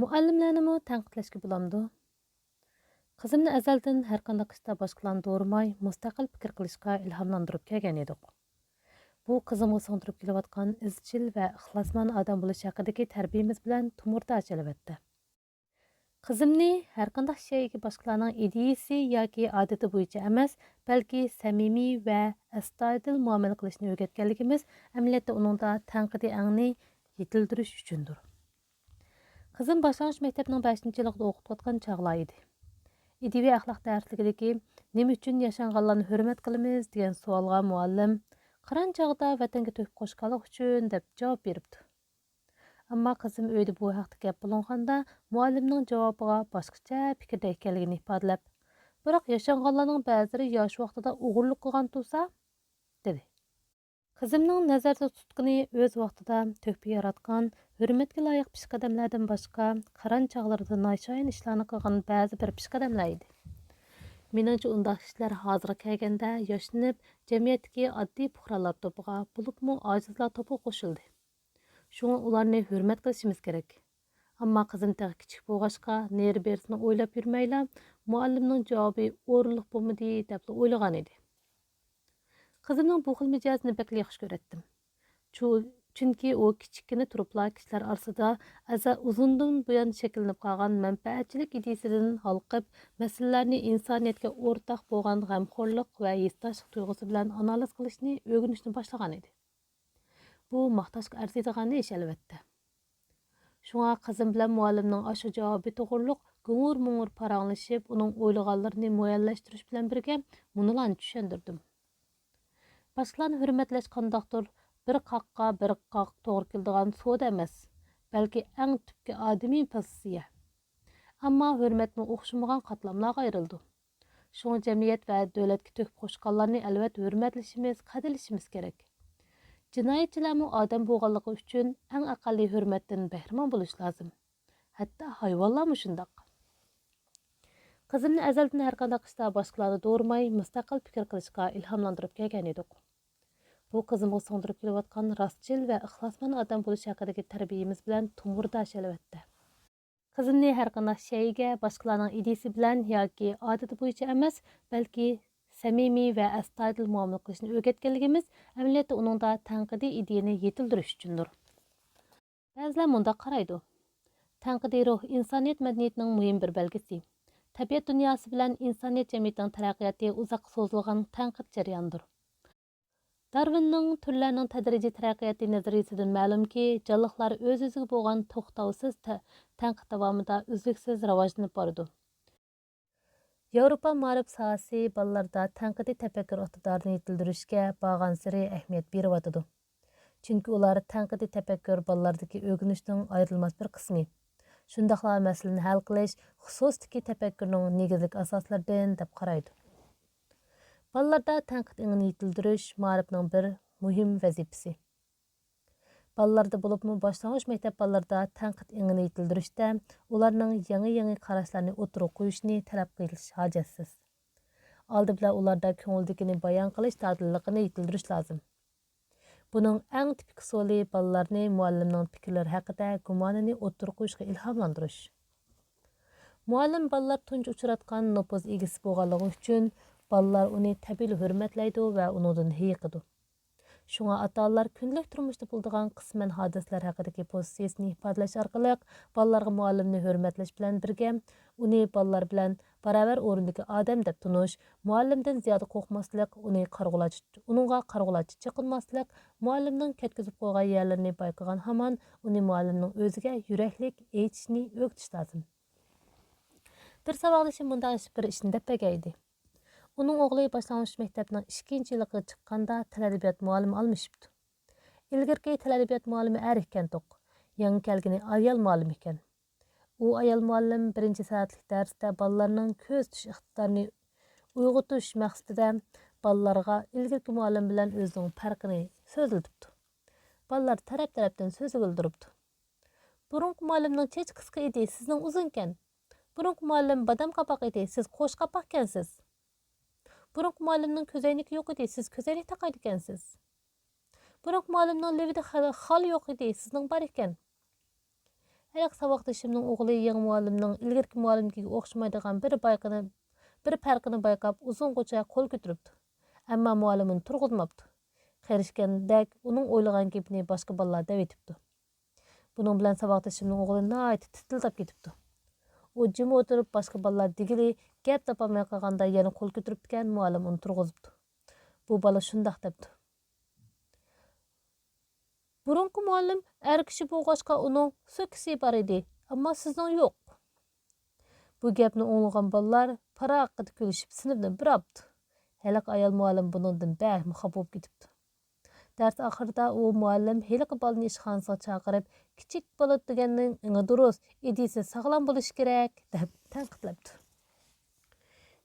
Muallimlarnimi tanqidlashga bo'lamdi. Qizimni azaldan har qanday ishda boshqalarni do'rimay, mustaqil fikr qilishga ilhomlantirib kelgan edik. Bu qizimga singdirib kelayotgan izchil va ixlosmand odam bo'lish haqidagi tarbiyamiz bilan tumurda albatta. Qizimni har qanday shayga boshqalarning ideyasi yoki odati bo'yicha emas, balki samimiy va astoydil muomala qilishni o'rgatganligimiz amaliyotda uningda tanqidiy angni yetildirish uchundir. Qizim boshlang'ich maktabning 5-chi yilida o'qiyotgan chog'lar edi. İdeviy axloq darsligidagi nima uchun yashanganlarni hurmat qilamiz degan savolga muallim qiron chog'da vatanga to'kib qo'shganlik uchun deb javob beribdi. Ammo qizim uyda bu haqda gap bo'lganda muallimning javobiga boshqacha fikrda ekanligini ifodalab, biroq yashanganlarning ba'zilari yosh vaqtida o'g'irlik qilgan tursa, dedi. Qizimning nazarda tutqini o'z vaqtida to'kpi yaratgan, hurmatga loyiq pishqadamlardan boshqa qiron chog'larida noyshoin ishlarni qilgan ba'zi bir pishqadamlar edi. Meningcha undaq ishlar hozirga kelganda yoshlanib, jamiyatdagi oddiy puhralar to'piga, bo'libmi ojizlar to'piga qo'shildi. Shunga ularni hurmat qilishimiz kerak. Ammo qizim tag'i kichik bo'lg'achqa, neri berisini o'ylab yurmayla, muallimning javobi o'rinliq bo'lmadi deb o'ylagan edi. Qizimning bu xil mijozini bekli yaxshi ko'ratdim. Chunki u kichikkina turibla kishilar orasida uzundan buyon shakllanib qolgan manfaatchilik ideyasidan halqib, masalalarni insoniyatga o'rtaq bo'lgan g'amxo'rlik va yesdoshlik tuyg'usi bilan analiz qilishni o'rganishni boshlagan edi. Bu maqtashga arziydigan ish albatta. Shunga qizim bilan muallimning ashu javobi to'g'riliq gumur-mung'ur paranglashib, uning o'ylaganlarini muayyanlashtirish bilan birga munolarni tushundirdim. Başqalarını hürmetləş qandaqdır bir qaqqa bir qaq to'g'ri keladigan so'da emas, balki eng tüpki adami pozitsiya. Ammo hurmatni o'xshamagan qatlamlarga ayrildi. Şoň jamiyat va davlatga to'kib qo'shganlarni albatta hurmatlashimiz, qadrlashimiz kerak. Jinoyatchilarmi odam bo'lganligi uchun eng aqalli hurmatdan bahramon bo'lish lozim. Hatto hayvonlarmi shundoq. Qizimni azaldan har qanday ishda boshqalarni do'rmay, mustaqil fikr qilishga ilhomlantirib kelgan edik. Bu qizimga singdirib kelayotgan rostchil va ixlosmand odam bo'lish haqidagi tarbiyamiz bilan tumurdash albatta. Qizimni har qanday shayga boshqalarning ideyasi bilan yoki odati bo'yicha emas, balki samimiy va astoydil muomala qilishni o'rgatganligimiz amaliyotda uningda tanqidiy ideyani yetildirish uchundir. Ba'zilar mundaq qaraydi. Tanqidiy ruh insoniyat madaniyatining muhim bir belgisi. Tabiat dunyosi bilan insoniyat jamiyatining taraqqiyoti uzoq so'zilgan tanqid jarayonidir. Darwinning turlarning tadrijiy taraqqiyoti nazariyasidan ma'lumki, jonliqlar o'z-o'ziga bo'lgan to'xtovsiz tanqid davomida uzluksiz rivojlanib boradi. Yevropa ma'rif sohasi bolalarda tanqidiy tafakkur iqtidorini yetildirishga borgan-sari ahamiyat beryotidi. Chunki ular tanqidiy tafakkur bolalardagi o'rganishning ayrilmas bir qismi. Shundaqla masalani hal qilish xususdagi tafakkurning negizlik asoslaridan deb qaraydi. Bolalarda tanqid ingini yetildirish ma'rifning bir muhim vazifasi. Bolalarda bo'libmi boshlang'ich maktab bolalarida tanqid ingini yetildirishda ularning yangi qarashlarni o'tirib qo'yishni talab qilish hojatsiz. Oldi bilan ularda ko'ngildagini bayon qilish dadilligini yetildirish lozim. Buning eng tipik usuli bolalarni muallimning fikrlari haqida gumonini o'tirib qo'yishga ilhomlantirish. Muallim bolalar tunji uchratgan nopuz egisi bo'lganligi uchun bolalar uni tabiiy hurmatlaydi va uningdan hiyiqidi. Shunga ota-onalar kundalik turmushda bo'ladigan qisman hodislar haqidagi pozitsiyasini ifodalash orqali bolalarga muallimni hurmatlash bilan birga uni bolalar bilan baravar o'rindagi odam deb tunish, muallimdan ziyoda qo'rqmaslik, uningga qarg'ulachi chiqinmaslik, muallimning ketkizib qo'ygan yerlarini bayqagan hamon uni muallimning o'ziga yuraklik aytishni o'rgatish lozim. Bir savolishim bunday bir ishni deb begaydi. Uning o'g'li boshlang'ich maktabning 2-yiliga chiqqanda til adabiyot muallimi almashibdi. Ilgirki til adabiyot muallimi er ekan to'q, yangi kelgani ayol muallim ekan. U ayol muallim 1-soatlik darsda bolalarning ko'z tush iqtidorini uyg'otish maqsadida bolalarga ilgirki muallim bilan o'zining farqini so'ziltibdi. Bolalar taraf-tarafdan so'zib o'ldiribdi. Burungi muallimning chech qisqa edi, sizning uzun ekan. Burungi muallim badam qapoq edi, siz qo'sh qapoq ekansiz. Burungi muallimning ko'zoynagi yo'q edi, siz ko'zoynak taqaydi ekansiz. Burungi muallimning levida xal yo'q edi, sizning bor ekan. Һәлак сабaqdashimning o'g'li yangi muallimning ilgirki muallimkiga o'xshamaydigan bir farqini bayqab uzungacha qo'l ko'taribdi. Ammo muallim uni turg'izmabdi. Qerishgandek uning o'ylagan gapini boshqa bolalar deb etibdi. Buning bilan savoqdashimning o'g'li nihoyat titildab ketibdi. U jim o'tirib boshqa bolalar digili gap topolmay qolganda yana qo'l ko'taribdigan muallim uni turg'izibdi. Bu bola shundoq debdi. Burungi muallim er kishi bo'lg'achqa uning so'kisi bor edi, ammo sizning yo'q. Bu gapni o'nglagan bolalar paraqida kulishib sinfdan birabdi. Haliq ayol muallim buningdan bak xafa bo'lib ketibdi. Dars oxirida u muallim heliqi bolani ishxonasiga chaqirib, kichik bola deganning durust, idisi sog'lom bo'lishi kerak deb tanqidlabdi.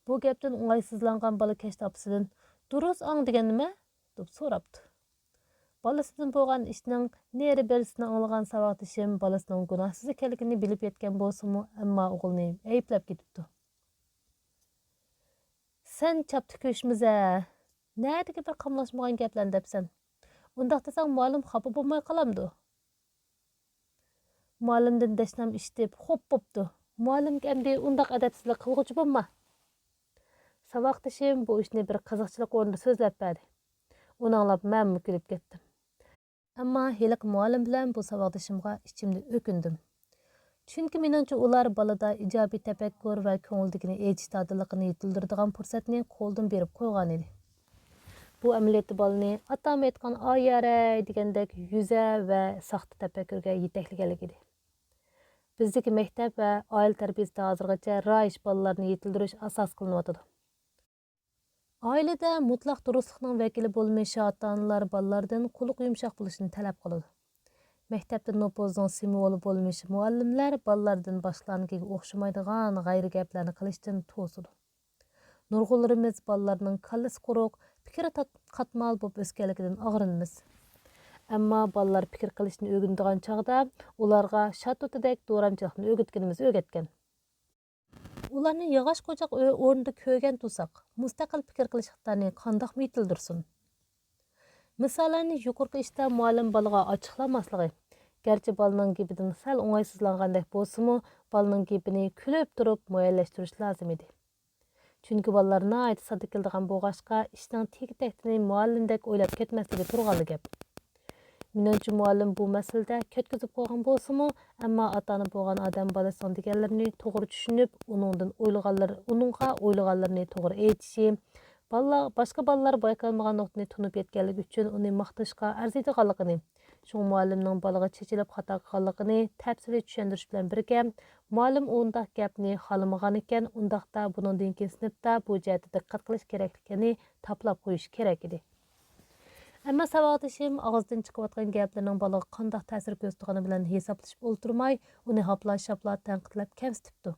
Bu gapdan o'ng'aysizlangan bola kechta opasidan durust ang degan nima deb so'rabdi. Bolasidan bo'lgan ishning neri berisini anglagan savoqdashim bolasining gunohsiz ekanligini bilib yetgan bo'lsa-mu, ammo o'g'ilni ayblab ketibdi. Sen chapti ko'shmiz-a? Nədəki bir qamlaşmağın gaplarni debsən? Undaq desəң muallim xafa bo'lmay qalamdı. Muallimdan dashnam eshitib, xo'p bo'pti. Muallimga endi undaq adabsizlik qilg'uchi bo'lma. Savoqdashim bu ishni bir qiziqchilik o'rnida so'zlab berdi. Uni anglab men kulib ketdim. Ammo heliq muallim bilan bu savoqdashimga ichimda o'kindim. Chunki meningcha ular balada ijobiy tafakkur va ko'ngildagini aytish dadilligini yetildiradigan fursatni qo'ldan berib qo'ygan edi. Bu amaliyotda bolani atam aytgan oyaray degandek yuza va saxta tafakkurga yetaklaganlik edi. Bizdagi maktab va oila tarbiyasida hozirgacha rayish bolalarni yetildirish asos qilinayotidi. Oilada mutlaq durustlikning vakili bo'lmishi ota-onalar bolalardan quluq yumshoq bo'lishini talab qiladi. Maktabda nopozning simvoli bo'lmishi muallimlar bolalardan boshqalarnikiga o'xshamaydigan g'ayri gaplarni qilishdan to'sidi. Nurg'unlarimiz bolalarning kallasi quruq, fikri qatmal bo'lib o'sganligidan og'rinamiz. Ammo bolalar fikr qilishni o'rganadigan chog'da ularga shatutidek do'ramchilikni o'rgatgan. Ularni yog'och qo'choq o'rnida ko'rgan tursak, mustaqil fikr qilish ixtiyorini qandoq yetildirsin? Misollarni yuqorqi ishda muallim bolaga ochiqlamasligi, garchi bolaning gapidan sal o'ng'aysizlangandek bo'lsa-mu, bolaning gapini kulib turib muayyanlashtirish lozim edi. Chunki bolalar nihoyat sodda keladigan bo'lg'achqa, ishning tegi-taktini muallimdek o'ylab ketmasligi turg'anli gap. Menimcha muallim bu masalada ketkizib qo'ygan bo'lsa-mu, ammo ota-ona bo'lgan odam bolasining deganlarini to'g'ri tushunib, uningga o'ylaganlarini to'g'ri aytishi, boshqa bolalar bayqalmagan nuqtani tunib yetganligi uchun uni maqtashga arziydiganligini, shu muallimning bolaga chechilib xato qilganligini tafsiliy tushuntirish bilan birga, muallim undaq gapni xolamagan ekan, undaqda buningdan keyin sinfda bu jihatda diqqat qilish kerakligini taplab qo'yish kerak edi. Ammo savoqdashim og'zidan chiqayotgan gaplarning bolaga qanday ta'sir ko'rsatgani bilan hisoblashib o'ltirmay, uni hopla-shapla tanqidlab kamsitibdi.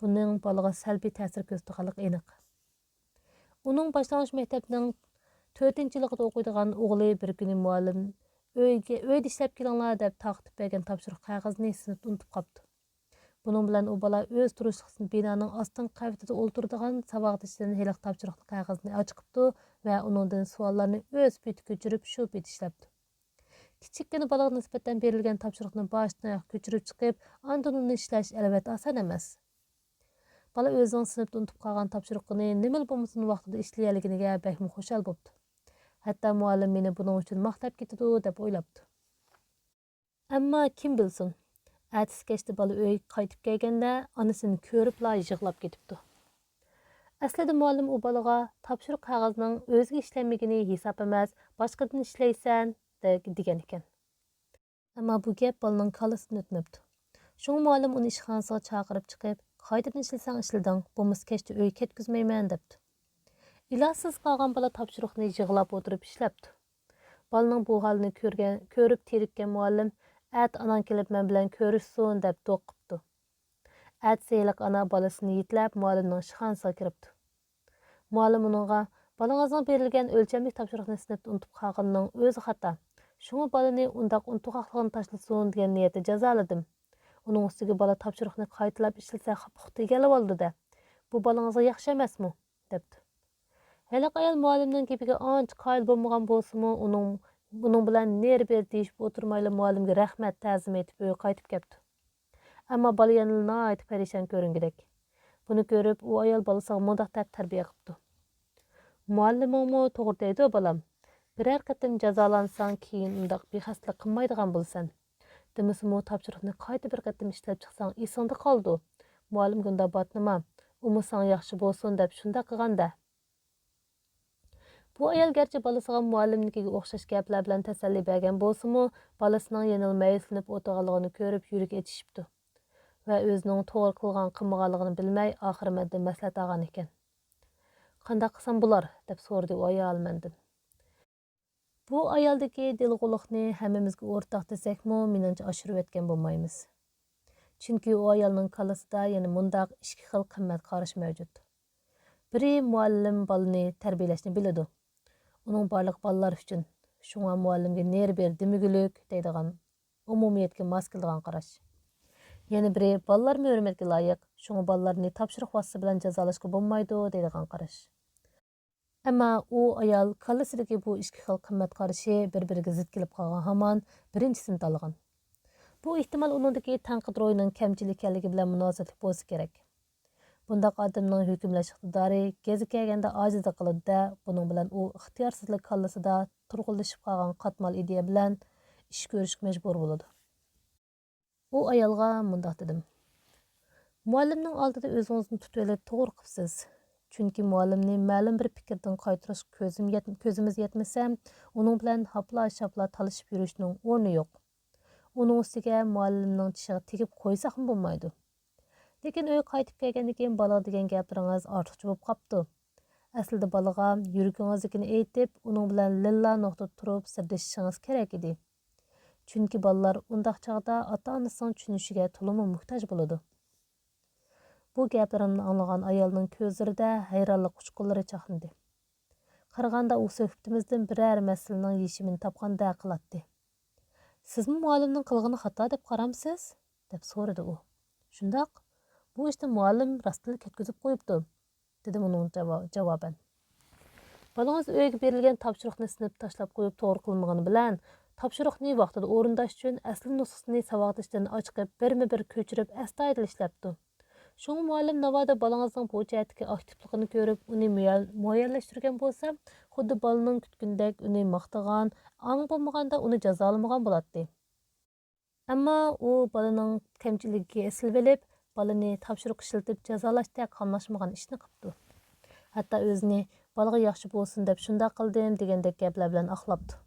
Buning bolaga salbiy ta'sir ko'rsatganligi aniq. Uning boshlang'ich maktabning 4-yilida o'qiydigan o'g'li bir kuni muallim uyda ishlab kelinglar deb taqib bergan topshiriq qog'ozni sinfda unutib qoldi. Buning bilan u bola o'z turishliqsini binoning ostin qavatida o'ltiradigan savoqdashidan heliq topshiriq qog'ozni ochibdi va uningdan savollarni o'z peti ko'chirib shu pet ishlabdi. Kichikkina bolaga nisbatan berilgan topshiriqni boshdan ko'chirib chiqib, andin uni ishlash albatta oson emas. Bola o'zining sinfda unutib qolgan topshiriqni nima bo'lmasin vaqtida ishlayotganiga bakmi xushal bo'ldi. Hatto muallim meni buning uchun maqtab ketadi deb o'ylabdi. Ammo kim bilsin, ertasi kechda bola uyga qaytib kelganda onasini ko'ribla yig'lab ketibdi. Aslida muallim u bolaga topshiriq qog'ozining o'ziga ishlanmagani hisob emas, boshqadan ishlaysan degan ekan. Ammo bu gap bolaning kallasidan o'tmabdi. Shunga muallim uni ishxonasiga chaqirib chiqib, qaytadan ishlasang ishlading, bo'lmasa kechda uyga ketkizmayman debdi. Ilojsiz qolgan bola topshiriqni yig'lab o'tirib ishlabdi. Bolaning bu holini ko'rib terikkan muallim, "At anan kelib men bilan ko'rishsin" deb do'q qilibdi. Atsiylik ana bolasini yetlab muallimning ishxonasiga kiribdi. Muallim uningga "Bolangizning berilgan o'lchamlik topshiriqni sinfda unutib qolganining o'zi xato. Shunga bolani undaq unutqoqligini tashlasin degan niyatda jazoladim. Uning ustiga bola topshiriqni qaytalab ishlasa xapuqti kelib oldi-da. Bu bolangizga yaxshi emasmi?" debdi. Heliq ayol muallimning gapiga ancha qoyil bo'lmagan bo'lsa-mu, uning bilan ner ber deyishib o'tirmayli muallimga rahmat ta'zim etib uyga qaytib ketdi. Ammo bola yana nihoyat parishon ko'ringidek. Buni ko'rib, u ayol bolasiga mundaq deb tarbiya qilibdi. Muallimingmi to'g'ri deydi, bolam. Biror qatim jazolansang, keyin undaq bexaslik qilmaydigan bo'lsan. Demisimi topshiriqni qayta bir qatim ishlab chiqsang, esingda qoldi. Muallim gunda batnima, umusang yaxshi bo'lsin deb shunda qilganda. Bu ayol garchi bolasiga muallimnikiga o'xshash gaplar bilan tasalli bergan bo'lsa-mu, bolasining yenilmayislanib o'tirganligini ko'rib yuragi etishibdi va o'zining to'g'ri qilgan qilmaganligini bilmay oxiri mendan maslahat olgan ekan. Qanday qilsam bo'lar deb so'radi u ayol mendan. Bu ayoldagi dilg'uliqni hammamizga o'rtaq desakmi, menimcha oshirib o'tgan bo'lmaymiz. Chunki u ayolning kallasida yana mundaq ikki xil qimmat qarash mavjud. Biri muallim bolani tarbiyalashni biladi. Uning barliq bolalar uchun, shunga muallimga ner ber demigülük deydigan umumiyatga mos keladigan qarash. Yana biri bolalar hurmatga loyiq, shunga bolalarni topshiriq vosita bilan jazolashga bo'lmaydi deydigan qarash. Ammo u ayol kallasidagi bu ikki xil qimmat qarashi bir-biriga zid kelib qolgan hamon birinchisini tanlagan. Bu ehtimol uningdagi tanqid ro'yining kamchilik ekanligi bilan munosabatli bo'lsa kerak. Bundaq odamning hukmlash iqtidori gezi kelganda ojizlik qiladi-da, buning bilan u ixtiyorsizlik kallasida turg'unlashib qolgan qatmal ideya bilan ish ko'rishga majbur bo'ladi. U ayolga mundaq dedim. Muallimning oldida o'zingizni tutib olib to'g'ri qilibsiz. Chunki muallimni ma'lum bir fikrdan qaytarish ko'zimiz yetmasa, uning bilan hapla-shapla talishib yurishning o'rni yo'q. Uning ustiga muallimning tishiga tegib qo'ysaqmi bo'lmaydi. Lekin uy qaytib kelgandan keyin bola degan gaplaringiz ortiqcha bo'lib qopti. Aslida bolaga yuragingiznikini aytib, uning bilan lilla nuqta turib sirdashishingiz kerak edi. Chunki bolalar undaq chog'da ota-onasining tushunishiga to'liq muhtoj bo'ladi. Bu gaplarimni anglagan ayolning ko'zlarida hayronlik uchqunlari chaqnadi. Qaraganda u suhbatimizdan biror masalaning yechimini topganda qilatdi. Sizmi muallimning qilg'ini xato deb qaramsiz? deb so'radi u. Shundoq, bu ishni muallim rostdan ketkizib qo'yibdi, dedim uning javoban. Bolangiz uyga berilgan topshiriqni sinib tashlab qo'yib to'g'ri qilmagani bilan, topshiriqni vaqtida o'rindash uchun asl nusxasini savodishdan ochqib, birma-bir ko'chirib astoydil ishlabdi. Şoňa muallim navada balаңızның bu jihatdagi aktivligini ko'rib, uni muayyanlashtirgan bo'lsa, xuddi balaning kutgundek uni maqtagan, ang bo'lmaganda uni jazolamagan bo'ladi. Ammo u balaning kamchiligiga esil bilib, balani topshiriq ishlatib jazolashdek qamlashmagan ishni qilibdi. Hatto o'zini balaga yaxshi bo'lsin deb shunday qildim degandek gaplar bilan oqlabdi.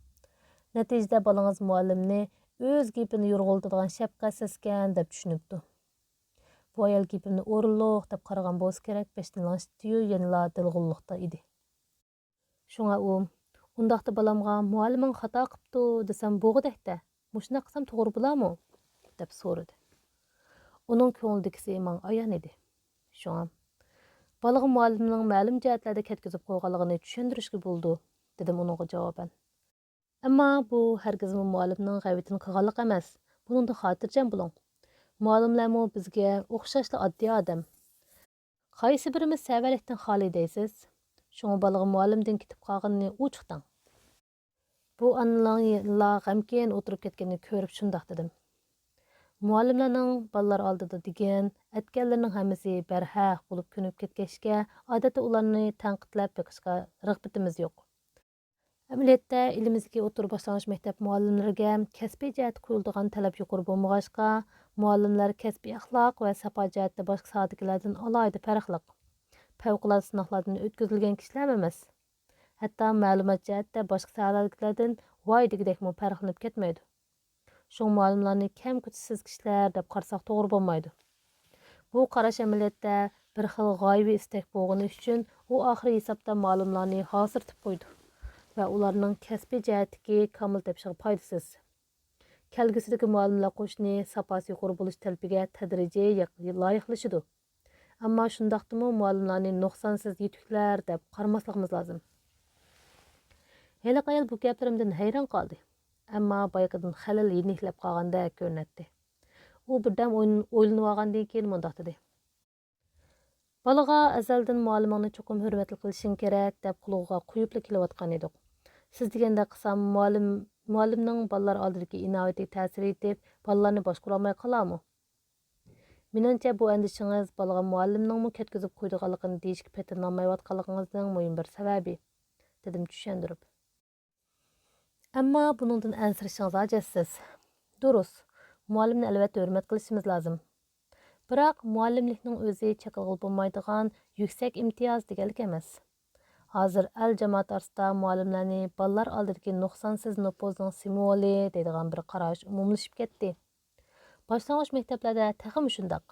Natijada balangiz muallimni o'z gapini yurg'iltadigan shafqatsizkan deb tushunibdi. Bu ayol gapimni o'rinliq deb qaragan bo'lsa kerak, beshdan langshitdi-yu, yanala dilg'unliqda edi. Shunga u, undaqda balamga mualliming xato qilibdi desam bo'g'idakda, mushuna qilsam to'g'ri bo'larmi? deb so'radi. Uning ko'nglidagisi menga ayon edi. Shunga balaga muallimning ma'lum jihatlarda ketkizib qo'yganligini tushuntirishga bo'ldi, dedim uningga javoban. Ammo bu hargizmi muallimning g'aybatini qilganlik emas. Buningda xotirjam bo'ling. Muallimlarmi bizga o'xshashli oddiy odam. Qaysi birimiz savallikdan xoli deysiz? Shunga balaga muallimdan ketib qolganini uchiqding. Bu analar g'amkin o'tirib ketganini ko'rib shundoq dedim. Muallimlarning balalar oldida degan aytganlarining hammasi barhaq bo'lib ko'nib ketgachga, odatda ularni tanqidlab beqishga rag'batimiz yo'q. Amaliyotda elimizdagi o'tirib boshlang'ich maktab muallimlariga kasbiy jihat qo'yiladigan talab yuqori bo'lmag'achqa, muallimlar kasbiy axloq va safo jihatda boshqa sohadagilardan alohida farqli. Favqulodda sinoqlardan o'tkazilgan kishilar emas. Hatto ma'lumot jihatda boshqa sohadagilardan voy degidekmi farqlanib ketmaydi. Shu muallimlarni kam kuchsiz kishilar deb qarasak to'g'ri bo'lmaydi. Bu qarash amaliyotda bir xil g'oyaviy istak bo'lgani uchun u oxiri hisobda muallimlarni hozirtib qo'ydi va ularning kasbiy jihatdagi komil tepishiga foydasiz. Kelgusidagi muallimlar qo'shini saposi yuqori bo'lish talabiga tadrijiy loyiqlashidi. Ammo shundaqdimi muallimlarni nuqsonsiz yutuqlar deb qaramasligimiz lozim. Hali ayol bu gaplarimdan hayron qoldi. Ammo boyaqidan xalal yeniklab qolganda ko'rinadi. U birdan o'ylanib olgandan keyin mundaq dedi. Balaga azaldan muallimingni cho'qim hurmat qilishing kerak deb qulog'iga quyibli kelayotgan edik. Siz deganda qilsam muallimning bolalar oldidagi inovatiga ta'sir etib, bolalarni boshqara olmay qolarmi? Menimcha bu andishingiz balaga muallimningmi ketkizib qo'ydiganligini deyishga petinolmayotganligingizning muhim bir sababi, dedim tushuntirib. Ammo buningdan ansirashingiz ajassiz. Durust, muallimni albatta hurmat qilishimiz lozim. Biroq muallimlikning o'zi chaqilg'il bo'lmaydigan yuksak imtiyoz deganlik emas. Hozir el jamoat orasida muallimlarni bolalar oldidagi nuqsonsiz nupozning simvoli deydigan bir qarash umumlashib ketdi. Boshlang'ich maktablarda texmi shundoq.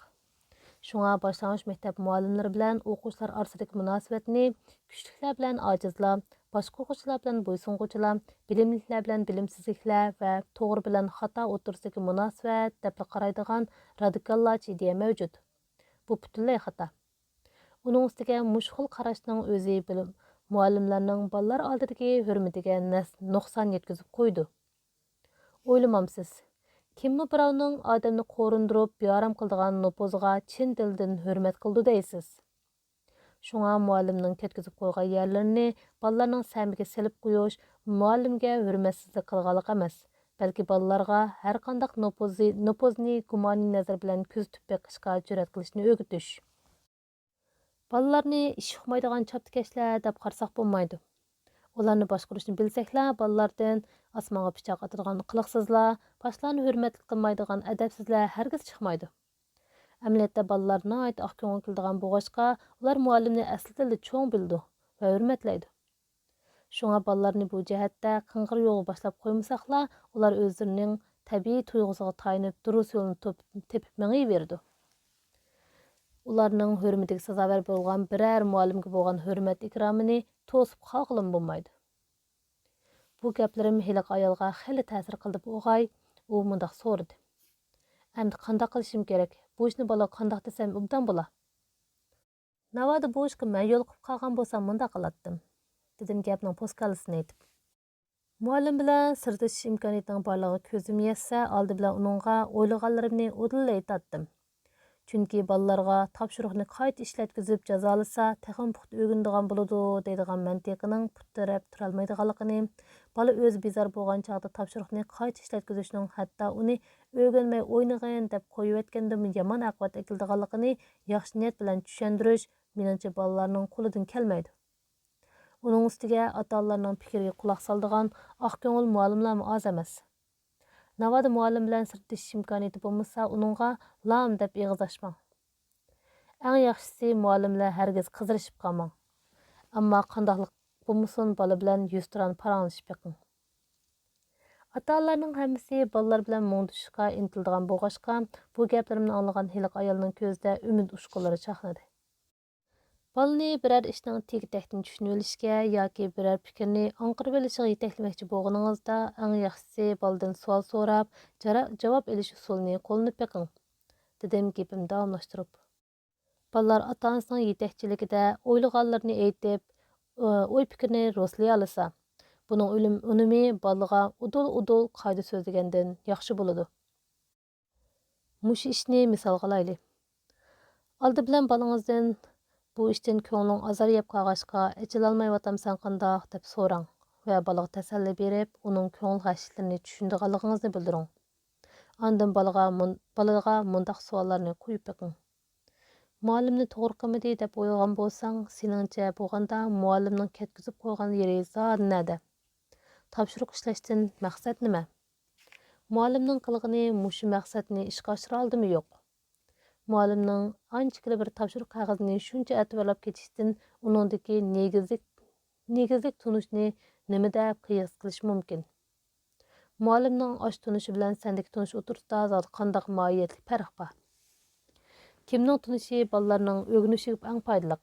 Shunga boshlang'ich maktab muallimlari bilan o'quvchilar orasidagi munosabatni kuchliklar bilan ojizlar, boshqa o'quvchilar bilan bo'ysunquvchilar, bilimliklar bilan bilimsizliklar va to'g'ri bilan xato o'rtasidagi munosabat deb qaraydigan radikallarcha ideya mavjud. Bu butunlay xato. Uning ustiga mushxul qarashning o'zi bilim muallimlarning bolalar oldidagi hurmatiga nuqson yetkazib qo'ydi. O'ylamamsiz, kimmi birovning odamni qo'rindirib, beorom qildigan nupozga chin dildan hurmat qildi deysiz. Shunga muallimning ketkizib qo'ygan yerlarini bolalarning samiga selib qo'yish muallimga hurmatsizlik qilganlik emas, balki bolalarga har qanday nupozni gumoniy nazar bilan kuzatib beqishga jur'at qilishni o'rgatish. Bolalarni ish uqmaydigan chaptikashlar deb qarasak bo'lmaydi. Ularni boshqarishni bilsaklar, bolalardan osmonga pichoq otadigan qiliqsizlar, boshlarni hurmat qilmaydigan adabsizlar hargiz chiqmaydi. Amaliyotda bolalar nihoyat oq ko'ngil keladigan bo'lg'achqa, ular muallimni aslida cho'ng bildi va hurmatlaydi. Shunga bolalarni bu jihatda qing'ir yo'lga boshlab qo'ymasaqlar, ular o'zlarining tabiiy tuyg'usiga tayanib durust yo'lni tepib mengayverdi. Ularning hurmatiga sazovar bo'lgan biror muallimga bo'lgan hurmat ikromini to'sib qolg'im bo'lmaydi. Bu gaplarim hiliq ayolga xili ta'sir qildi o'g'ay, u mundaq so'radi. Endi qanday qilishim kerak? Bu ishni bola qanday desam obdan bo'la? Navoda bu ishga men yo'l qilib qolgan bo'lsam mundaq qilatdim, dedim gapning po'skalasini aytib. Muallim bilan sirdosh imkoniyatining borlig'i ko'zim yetsa, oldi bilan uningga o'ylaganlarimni o'dillay aytatdim. Chunki bolalarga topshiriqni qayta ishlatkizib jazolasa, texim puxta o'rganadigan bo'ladi deydigan mantiqining puttirab turolmaydiganligini, bola o'zi bezor bo'lgan chog'da topshiriqni qayta ishlatkizishning hatto uni o'rganmay o'ynag'in deb qo'yayotganda yomon oqibat keladiganligini yaxshi niyat bilan tushuntirish menimcha bolalarning qo'lidan kelmaydi. Uning ustiga ota-onalarning fikriga quloq soladigan oq ko'ngil muallimlar oz emas. Navoda muallim bilan sirdosh imkoniyati bo'lmasa, uningga lam deb eg'iz ochmang. Eng yaxshisi muallimlar hargiz qizirishib qolmang. Ammo qandoqlik bo'lmasin, bola bilan yuzturan paranglashib beqing. Ota-onalarning hammasi bolalar bilan muңdishishga intiladigan bo'lg'achqa, bu gaplarimni anglagan hiliq ayolning ko'zida umid uchqunlari chaqnadi. Balani biror ishning tegi-takini tushunib olishga yoki biror fikrni anqirib olishiga yetaklamoqchi bo'lganingizda, eng yaxshisi boladan savol so'rab, javob olish usulini qo'llanib beqing, dedim gapimni davomlashtirib. Bolalar ota-onasining yetakchiligida o'ylaganlarini aytib, o'y fikrini ro'slay olsa, buning unumi bolaga udul qoida so'zlagandan yaxshi bo'ladi. Mush ishni misol qilayli. Oldi bilan bolangizdan bu ishdan ko'ngling azar yeb qolg'achqa, ichilolmayotgamsan qandoq deb so'rang va bolaga tasalli berib, uning ko'ngil g'ashliklarini tushundiganligingizni bildiring. Ondan bolaga mundaq savollarni qo'yib beqing. Muallimni to'g'ri qilmadi deb o'ylagan bo'lsang, seningcha bo'lganda muallimning ketkizib qo'ygan yeri zod nada? Topshiriq ishlashdan maqsad nima? Muallimning qilgani mushu maqsadni ishga oshira oldimi yo'q? Muallimning anchagina bir topshiriq qog'ozini shuncha atvorlab ketishdan uningdagi negizlik tunishni nima deb qiyos qilish mumkin? Muallimning osh tunishi bilan sendagi tunish o'rtasida zot qanday mohiyatli farq bor? Kimning tunishi bolalarning o'rganishiga eng foydali?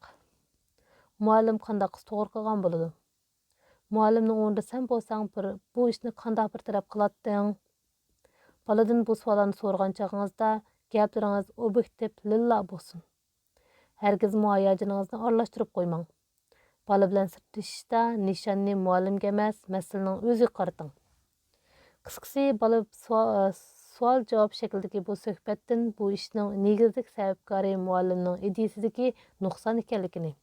Muallim qanday to'g'ri qilgan bo'ladi? Muallimning o'rnida sen bo'lsang, bu ishni qanday bir taraf qilarding? Boladan bu savollarni so'ragan chog'ingizda gaplaringiz obyektiv lilla bo'lsin. Hargiz hayajoningizni aralashtirib qo'ymang. Bola bilan sirdoshishda nishonni muallimga emas, masalaning o'ziga qarating. Qisqasi, bola savol-javob shaklidagi bu suhbatdan bu ishning negizlik sababkori muallimning ideyasidagi nuqson ekanligini,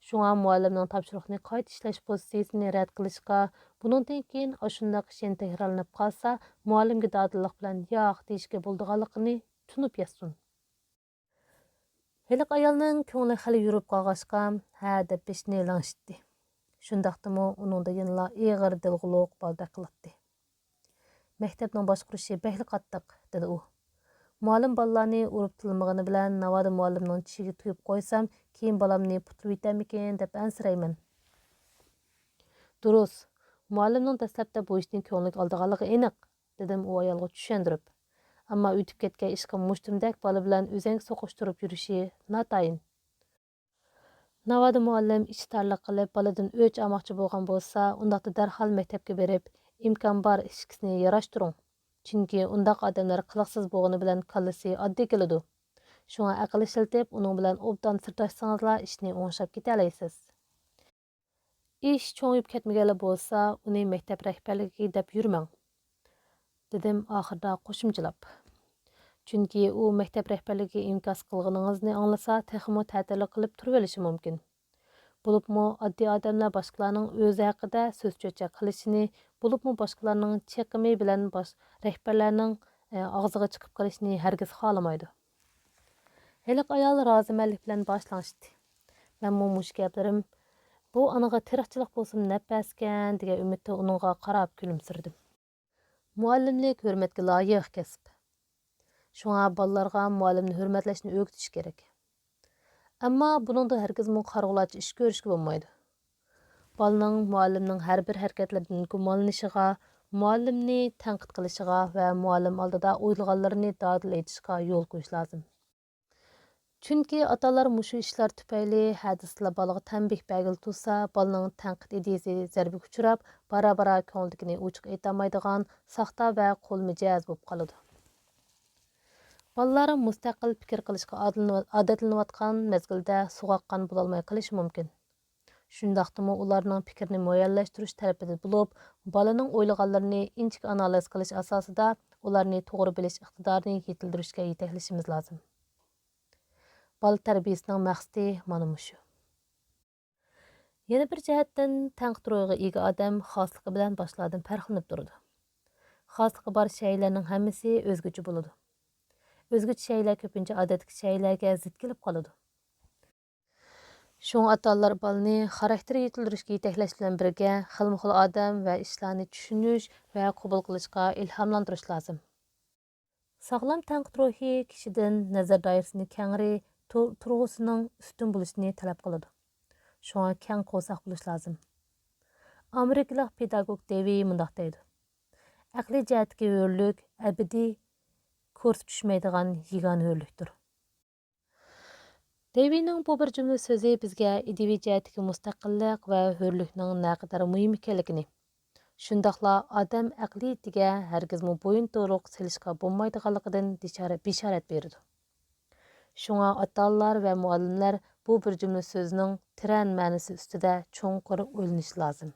shunga muallimning topshiriqni qayta ishlash pozitsiyasini rad qilishga, buningdan keyin shundoq ishni takrorlanib qolsa, muallimga dadillik bilan yo'q deyishga bo'ladiganligini tushunib yetsin. Heliq ayolning ko'ngli xali yurib qolg'achqa, ha deb beshini langshitdi. Shundaqdimi uningda yanala ig'ir dilg'uluq baldek qiladi. Maktabning boshqurishi bəhli qattiq, dedi u. Muallim balalarni urib tilmagani bilan navoda muallimning tishiga tuyib qo'ysam, keyin balamni putilib yetarmikin deb ansirayman. Durus, muallimning dastlabda bu ishni ko'ngliga oldiganligi aniq, dedim u ayolga tushundirib. Ammo o'tib ketgan ishqa mushtumdak bola bilan o'zang so'qishtirib yurishi notayin. Navoda muallim ish tarliq qilib baladan o'ch olmoqchi bo'lgan bo'lsa, undaqda darhol maktabga berib, imkon bor ishkisini yarashtiring. Chunki undaq odamlar qiliqsiz bo'lgani bilan kallasi oddiy keladi. Shunga aql ishlatib, uning bilan obdan sirdoshsangizlar ishni o'ngshab keta olasiz. Ish cho'ngib ketmagani bo'lsa, uni maktab rahbarligi deb yurmang, dedim oxirida qo'shimchilab. Chunki u maktab rahbarligi imkos qilganingizni anglasa, texmo ta'tillik qilib turib olishi mumkin. Bo'libmi oddiy odamlar boshqalarning o'zi haqida so'z cho'cha qilishini, bo'libmi boshqalarning chiqimi bilan rahbarlarning og'ziga chiqib qolishini hargiz xohlamaydi. Heliq ayol rozimanlik bilan boshlangishdi. Men mush gaplarim bu anaga tirikchilik bo'lsin nafaskan degan umidda uningga qarab kulimsirdim. Muallimlik hurmatga loyiq kasb. Shunga bolalarga muallimni hurmatlashni o'rgatish kerak. Ammo buningda hargizmi qarg'ulachi ish ko'rishga bo'lmaydi. Bolaning muallimning har bir harakatlaridan gumonlanishiga, muallimni tanqid qilishiga va muallim oldida o'ylaganlarini dadil aytishga yo'l qo'yish lozim. Chunki otalar mushu ishlar tufayli hadislar bolaga tanbih belgili tursa, bolaning tanqid ideyasi zarbiga uchrab, bara-bara ko'ngildagini ochiq aytolmaydigan saxta va qo'l mijoz bo'lib qoladi. Balalar mustaqil fikr qilishga odatlanayotgan mezgilda sug'aqqan bo'lolmay qolishi mumkin. Shundaqdimi ularning fikrini muayyanlashtirish tarafida bo'lib, bolaning o'ylaganlarini inchik analiz qilish asosida ularni to'g'ri bilish iqtidorini yetildirishga yetaklashimiz lozim. Bola tarbiyasining maqsadi mana shu. Yana bir jihatdan tanqid ro'yiga ega odam xosligi bilan boshqalardan farqlanib turadi. Xosligi bor shaylarning hammasi o'zgacha bo'ladi. O'zgacha shaylar ko'pincha odatdagi shaylarga zid kelib qoladi. Şoň atalar balany xarakteri yetildirishga yetaklash bilan birga xilma-xil odam va ishlarni tushunish va qabul qilishga ilhomlantirish lozim. Sog'lom tanqid ruhi kishidan nazar doirasini kengri turg'usining ustun bo'lishini talab qiladi. Shunga keng qo'saq bo'lish lozim. Amerikalik pedagog Devi mundaq deydi. Aqliy jihatga hurlik abadiy ko'rs tushmaydigan yegona hurlikdir. Devining bu bir cümle sözü bizga ideviy jihatdagi mustaqillik va hurlikning naqadar muhim ekanligini, shundaqla odam aqliyatiga hargizmi bo'yin to'ruq selishga bo'lmaydiganligidan bishorat beradi. Shunga ota-onalar va muallimlar bu bir cümle so'zining tiran ma'nosi ustida cho'nqur o'ylanishi lozim.